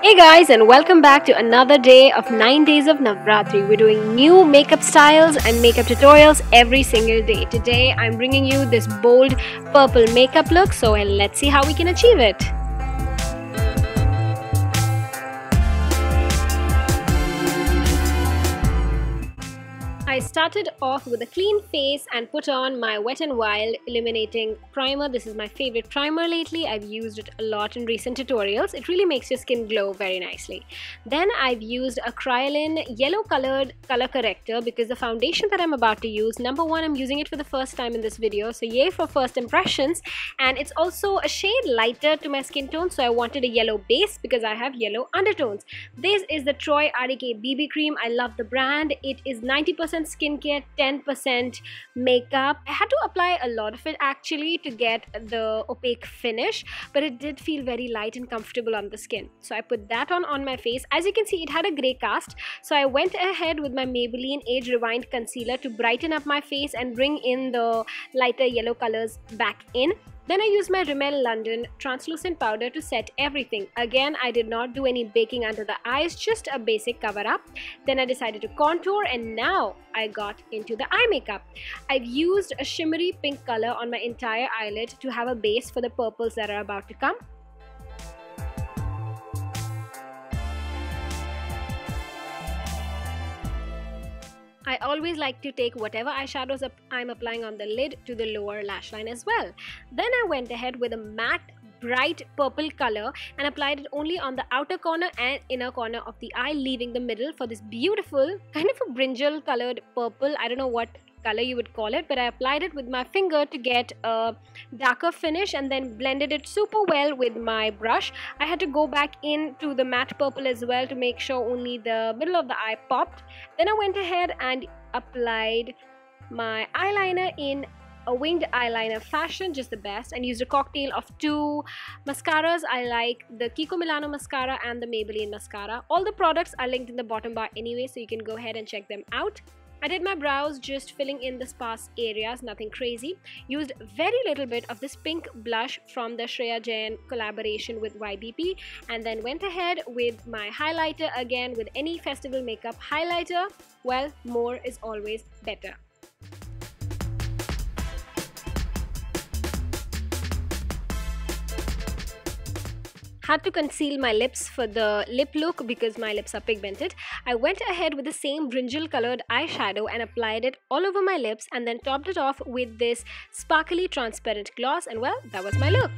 Hey guys, and welcome back to another day of 9 days of Navratri. We're doing new makeup styles and makeup tutorials every single day. Today I'm bringing you this bold purple makeup look, so let's see how we can achieve it. I started off with a clean face and put on my Wet n Wild Illuminating Primer. This is my favorite primer lately. I've used it a lot in recent tutorials. It really makes your skin glow very nicely. Then I've used a Kryolan yellow colored color corrector because the foundation that I'm about to use, number one, I'm using it for the first time in this video, so yay for first impressions. And it's also a shade lighter to my skin tone, so I wanted a yellow base because I have yellow undertones. This is the Troy RDK BB cream. I love the brand. It is 90% skincare, 10% makeup. I had to apply a lot of it actually to get the opaque finish, but it did feel very light and comfortable on the skin. So I put that on my face. As you can see, it had a grey cast, so I went ahead with my Maybelline Age Rewind concealer to brighten up my face and bring in the lighter yellow colors back in. Then I used my Rimmel London translucent powder to set everything. Again, I did not do any baking under the eyes, just a basic cover up. Then I decided to contour, and now I got into the eye makeup. I've used a shimmery pink color on my entire eyelid to have a base for the purples that are about to come. I always like to take whatever eyeshadows I'm applying on the lid to the lower lash line as well. Then I went ahead with a matte bright purple color and applied it only on the outer corner and inner corner of the eye, leaving the middle for this beautiful kind of a brinjal colored purple. I don't know what color you would call it, but I applied it with my finger to get a darker finish and then blended it super well with my brush. I had to go back into the matte purple as well to make sure only the middle of the eye popped. Then I went ahead and applied my eyeliner in a winged eyeliner fashion, just the best, and used a cocktail of two mascaras. I like the Kiko Milano mascara and the Maybelline mascara. All the products are linked in the bottom bar anyway, so you can go ahead and check them out. I did my brows, just filling in the sparse areas, nothing crazy. Used very little bit of this pink blush from the Shreya Jain collaboration with YBP, and then went ahead with my highlighter again. With any festival makeup highlighter, well, more is always better. Had to conceal my lips for the lip look because my lips are pigmented. I went ahead with the same brinjal colored eyeshadow and applied it all over my lips, and then topped it off with this sparkly transparent gloss, and well, that was my look.